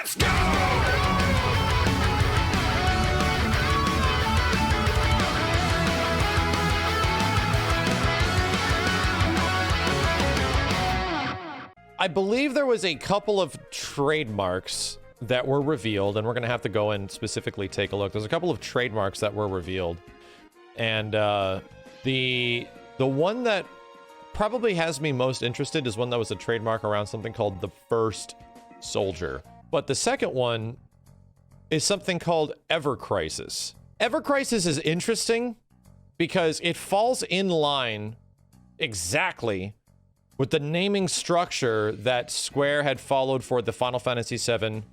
Let's go! I believe there was a couple of trademarks that were revealed, and we're going to have to go and specifically take a look. There's a couple of trademarks that were revealed, and the one that probably has me most interested is one that was a trademark around something called the First Soldier. But the second one is something called Ever Crisis. Ever Crisis is interesting because it falls in line exactly with the naming structure that Square had followed for the Final Fantasy VII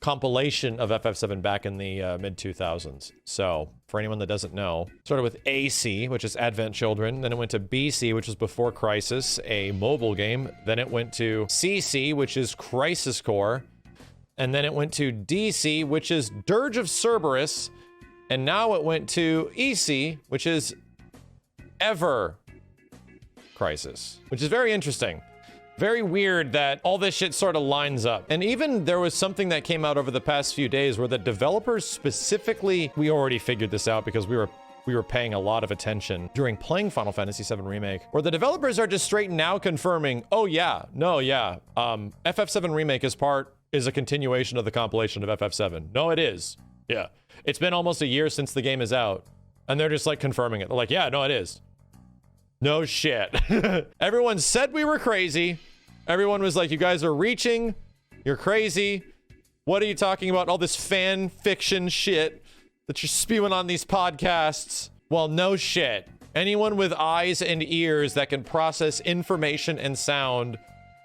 compilation of FF7 back in the mid-2000s. So, for anyone that doesn't know, started with AC, which is Advent Children, then it went to BC, which was Before Crisis, a mobile game, then it went to CC, which is Crisis Core, and then it went to DC, which is Dirge of Cerberus, and now it went to EC, which is Ever Crisis, which is very interesting. Very weird that all this shit sort of lines up. And even there was something that came out over the past few days where the developers specifically, we already figured this out because we were paying a lot of attention during playing Final Fantasy VII Remake, where the developers are just straight now confirming, oh yeah, no, yeah, FF7 Remake is a continuation of the compilation of FF7. No, it is. Yeah. It's been almost a year since the game is out, and they're just like confirming it. They're like, yeah, no, it is. No shit. Everyone said we were crazy. Everyone was like, you guys are reaching. You're crazy. What are you talking about? All this fan fiction shit that you're spewing on these podcasts. Well, no shit. Anyone with eyes and ears that can process information and sound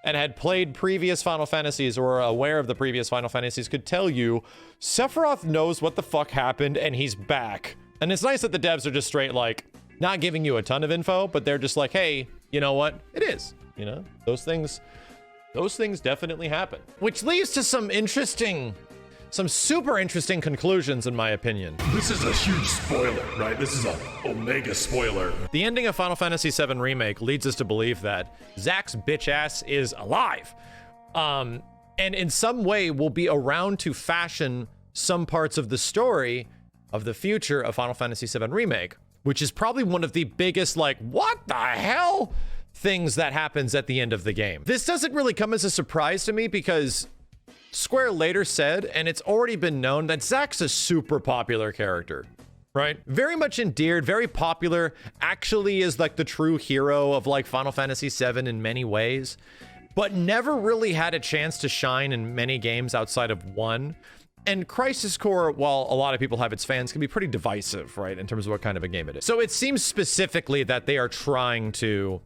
and had played previous Final Fantasies or are aware of the previous Final Fantasies could tell you Sephiroth knows what the fuck happened and he's back. And it's nice that the devs are just straight like, not giving you a ton of info, but they're just like, hey, you know what? It is, you know, those things definitely happen. Which leads to some super interesting conclusions, in my opinion. This is a huge spoiler, right? This is a omega spoiler. The ending of Final Fantasy VII Remake leads us to believe that Zack's bitch ass is alive. And in some way will be around to fashion some parts of the story of the future of Final Fantasy VII Remake, which is probably one of the biggest, like, what the hell things that happens at the end of the game. This doesn't really come as a surprise to me because Square later said, and it's already been known, that Zack's a super popular character, right? Very much endeared, very popular, actually is like the true hero of like Final Fantasy VII in many ways, but never really had a chance to shine in many games outside of one. And Crisis Core, while a lot of people have its fans, can be pretty divisive, right, in terms of what kind of a game it is. So it seems specifically that they are trying to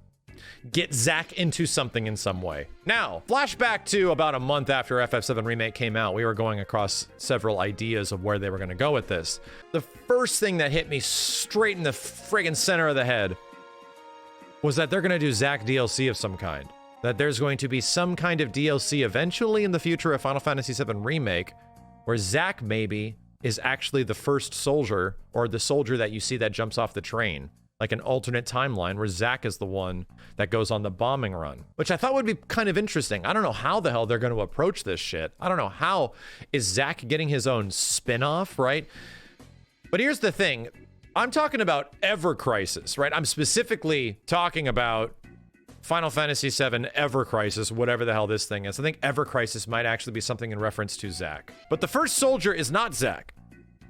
get Zack into something in some way. Now, flashback to about a month after FF7 Remake came out, we were going across several ideas of where they were going to go with this. The first thing that hit me straight in the friggin' center of the head was that they're going to do Zack DLC of some kind. That there's going to be some kind of DLC eventually in the future of Final Fantasy VII Remake where Zack maybe is actually the first soldier, or the soldier that you see that jumps off the train. Like an alternate timeline where Zack is the one that goes on the bombing run, which I thought would be kind of interesting. I don't know how the hell they're going to approach this shit. I don't know how is Zack getting his own spin-off, right? But here's the thing. I'm talking about Ever Crisis, right? I'm specifically talking about Final Fantasy VII Ever Crisis, whatever the hell this thing is. I think Ever Crisis might actually be something in reference to Zack. But the first soldier is not Zack,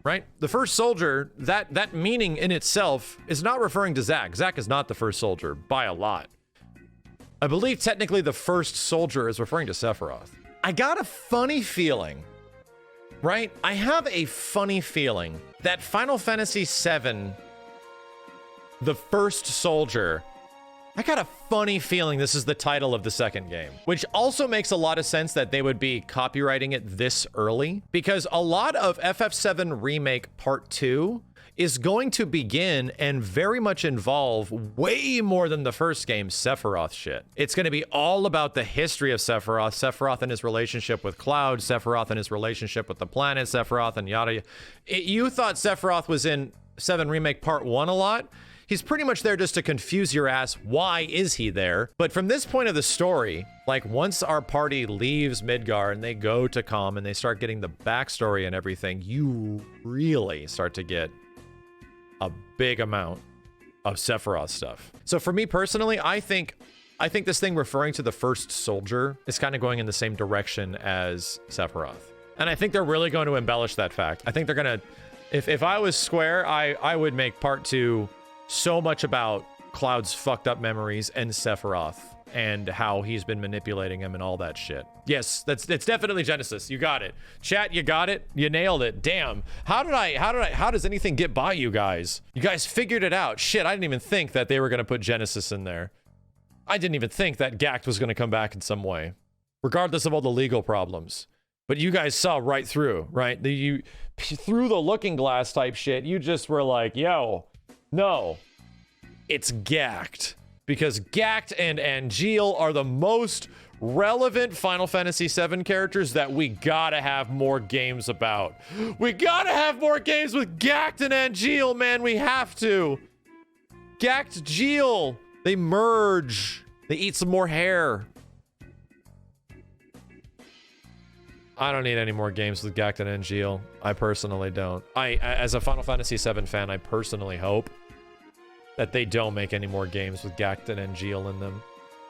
right? The first soldier, that meaning in itself is not referring to Zack. Zack is not the first soldier by a lot. I believe technically the first soldier is referring to Sephiroth. I got a funny feeling, right? I have a funny feeling that Final Fantasy VII, the first soldier, I got a funny feeling this is the title of the second game, which also makes a lot of sense that they would be copywriting it this early, because a lot of FF7 Remake Part 2 is going to begin and very much involve way more than the first game's Sephiroth shit. It's going to be all about the history of Sephiroth, Sephiroth and his relationship with Cloud, Sephiroth and his relationship with the planet, Sephiroth and yada. You thought Sephiroth was in 7 Remake Part 1 a lot? He's pretty much there just to confuse your ass. Why is he there? But from this point of the story, like once our party leaves Midgar and they go to Calm and they start getting the backstory and everything, you really start to get a big amount of Sephiroth stuff. So for me personally, I think this thing referring to the first soldier is kind of going in the same direction as Sephiroth. And I think they're really going to embellish that fact. I think they're gonna, if I was Square, I would make part 2 so much about Cloud's fucked up memories and Sephiroth and how he's been manipulating him and all that shit. Yes, it's definitely Genesis. You got it. Chat, you got it. You nailed it. Damn. How does anything get by you guys? You guys figured it out. Shit, I didn't even think that they were gonna put Genesis in there. I didn't even think that Gact was gonna come back in some way, regardless of all the legal problems. But you guys saw right through, right? You through the looking glass type shit, you just were like, yo, no, it's Gact. Because Gact and Angeal are the most relevant Final Fantasy VII characters that we gotta have more games about. We gotta have more games with Gact and Angeal, man, we have to. Gact, Geel, they merge. They eat some more hair. I don't need any more games with Gact and Angeal. I personally don't. As a Final Fantasy VII fan, I personally hope that they don't make any more games with Gact and Angeal in them.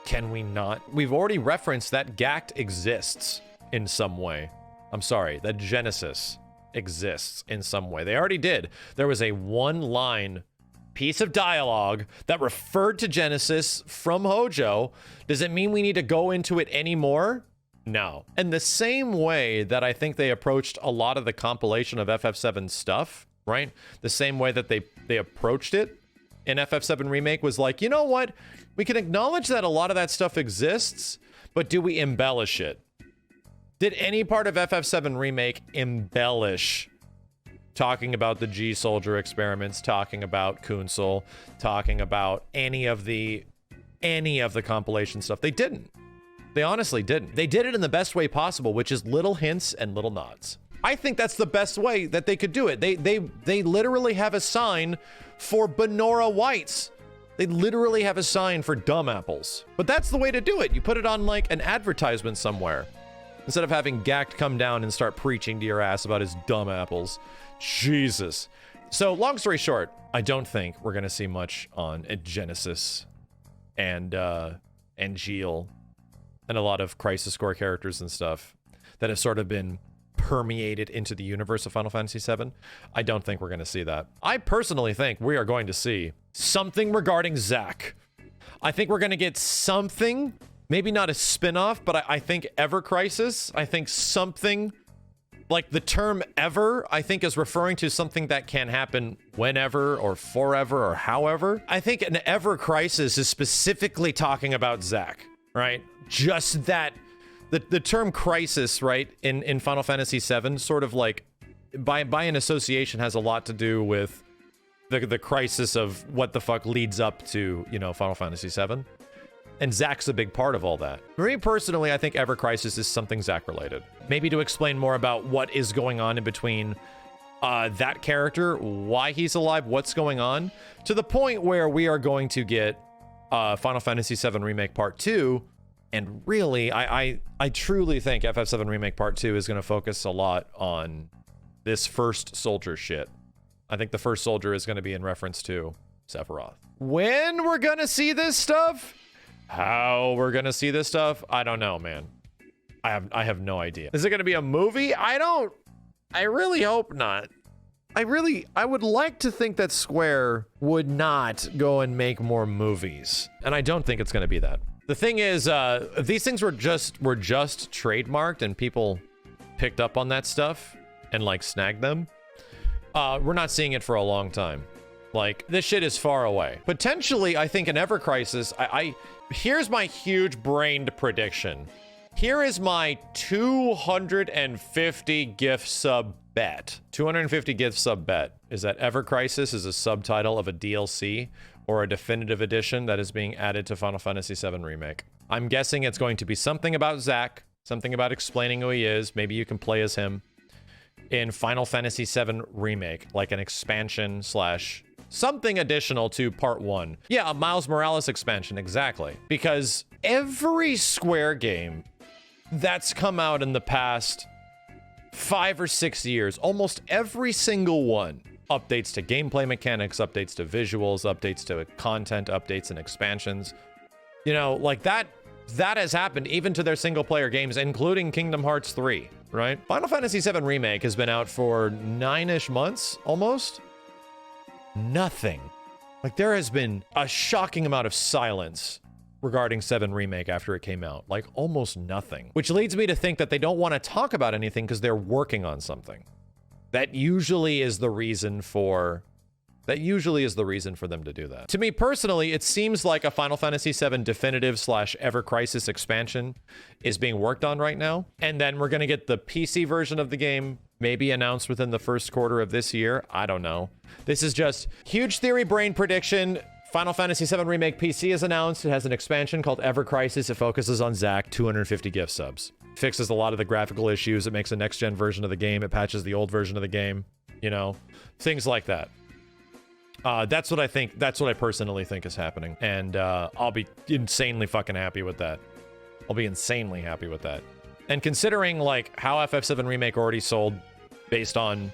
Can we not? We've already referenced that Gact exists in some way. I'm sorry, that Genesis exists in some way. They already did. There was a one-line piece of dialogue that referred to Genesis from Hojo. Does it mean we need to go into it anymore? No. And the same way that I think they approached a lot of the compilation of FF7 stuff, right? The same way that they approached it in FF7 Remake was like, you know what? We can acknowledge that a lot of that stuff exists, but do we embellish it? Did any part of FF7 Remake embellish talking about the G-Soldier experiments, talking about Kunsel, talking about any of the compilation stuff? They didn't. They honestly didn't. They did it in the best way possible, which is little hints and little nods. I think that's the best way that they could do it. They literally have a sign for Benora Whites. They literally have a sign for dumb apples. But that's the way to do it. You put it on like an advertisement somewhere instead of having Gact come down and start preaching to your ass about his dumb apples. Jesus. So long story short, I don't think we're gonna see much on Genesis and Geel and a lot of Crisis Core characters and stuff that have sort of been permeated into the universe of Final Fantasy VII. I don't think we're going to see that. I personally think we are going to see something regarding Zack. I think we're going to get something, maybe not a spin-off, but I think Ever Crisis. I think something like the term ever, I think is referring to something that can happen whenever or forever or however. I think an Ever Crisis is specifically talking about Zack, right? Just that. The term crisis, right, in Final Fantasy VII, sort of like, by an association, has a lot to do with the crisis of what the fuck leads up to, you know, Final Fantasy VII. And Zack's a big part of all that. For me personally, I think Ever Crisis is something Zack related. Maybe to explain more about what is going on in between that character, why he's alive, what's going on, to the point where we are going to get Final Fantasy VII Remake Part 2. And really, I truly think FF7 Remake Part 2 is going to focus a lot on this first soldier shit. I think the first soldier is going to be in reference to Sephiroth. When we're going to see this stuff? How we're going to see this stuff? I don't know, man. I have no idea. Is it going to be a movie? I really hope not. I would like to think that Square would not go and make more movies. And I don't think it's going to be that. The thing is, these things were just trademarked and people picked up on that stuff and like snagged them. We're not seeing it for a long time. Like, this shit is far away. Potentially, I think in Ever Crisis, here's my huge brained prediction. Here is my 250 gift sub bet. 250 gift sub bet is that Ever Crisis is a subtitle of a DLC or a definitive edition that is being added to Final Fantasy VII Remake. I'm guessing it's going to be something about Zack, something about explaining who he is. Maybe you can play as him in Final Fantasy VII Remake, like an expansion slash something additional to part 1. Yeah, a Miles Morales expansion, exactly. Because every Square game that's come out in the past 5 or 6 years, almost every single one, updates to gameplay mechanics, updates to visuals, updates to content, updates and expansions. You know, like that has happened even to their single player games, including Kingdom Hearts 3, right? Final Fantasy VII Remake has been out for 9-ish months, almost. Nothing. Like, there has been a shocking amount of silence regarding 7 Remake after it came out. Like, almost nothing. Which leads me to think that they don't want to talk about anything because they're working on something. That usually is the reason for them to do that. To me personally, it seems like a Final Fantasy VII Definitive / Ever Crisis expansion is being worked on right now. And then we're going to get the PC version of the game maybe announced within the first quarter of this year. I don't know. This is just huge theory brain prediction. Final Fantasy VII Remake PC is announced. It has an expansion called Ever Crisis. It focuses on Zack, 250 gift subs. Fixes a lot of the graphical issues. It makes a next-gen version of the game. It patches the old version of the game. You know, things like that. That's what I think. That's what I personally think is happening. And I'll be insanely fucking happy with that. I'll be insanely happy with that. And considering, like, how FF7 Remake already sold based on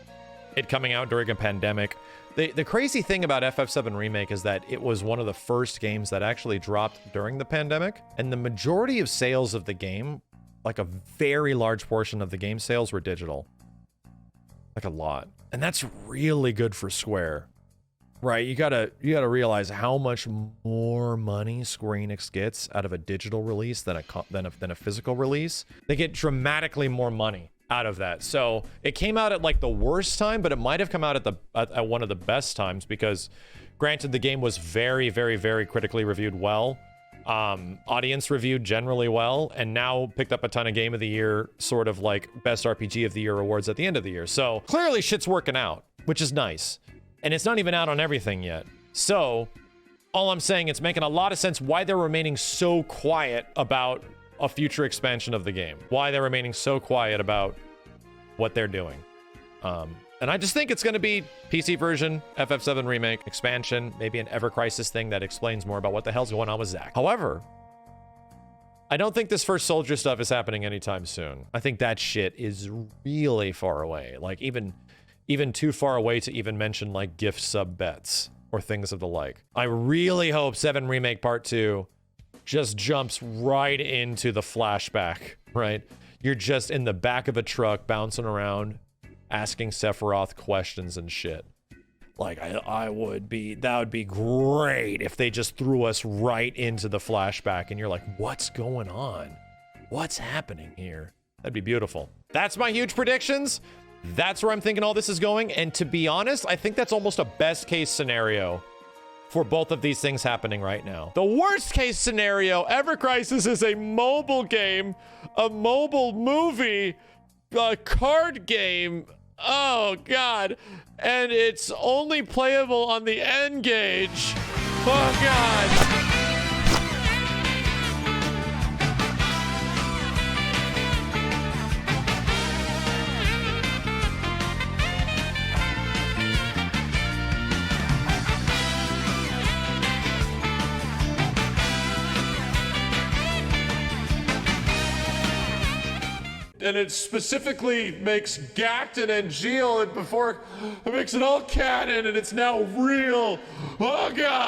it coming out during a pandemic, the crazy thing about FF7 Remake is that it was one of the first games that actually dropped during the pandemic. And the majority of sales of the game, like a very large portion of the game sales, were digital. Like, a lot. And that's really good for Square. Right, you gotta realize how much more money Square Enix gets out of a digital release than a physical release. They get dramatically more money out of that. So it came out at like the worst time, but it might have come out at one of the best times because, granted, the game was very, very, very critically reviewed well, audience reviewed generally well, and now picked up a ton of Game of the Year, sort of like Best RPG of the Year awards at the end of the year. So clearly shit's working out, which is nice. And it's not even out on everything yet. So, all I'm saying, it's making a lot of sense why they're remaining so quiet about a future expansion of the game. Why they're remaining so quiet about what they're doing. And I just think it's going to be PC version, FF7 Remake, expansion, maybe an Ever Crisis thing that explains more about what the hell's going on with Zack. However, I don't think this First Soldier stuff is happening anytime soon. I think that shit is really far away. Like, even too far away to even mention like gift sub bets or things of the like. I really hope 7 Remake Part 2 just jumps right into the flashback, right? You're just in the back of a truck bouncing around, asking Sephiroth questions and shit. Like, that would be great if they just threw us right into the flashback and you're like, what's going on? What's happening here? That'd be beautiful. That's my huge predictions. That's where I'm thinking all this is going. And to be honest, I think that's almost a best case scenario for both of these things happening right now. The worst case scenario, Ever Crisis is a mobile game, a mobile movie, a card game. Oh, God. And it's only playable on the N-Gage. Oh, God. And it specifically makes Gacton and Geel, and before it makes it all canon, and it's now real. Oh, God.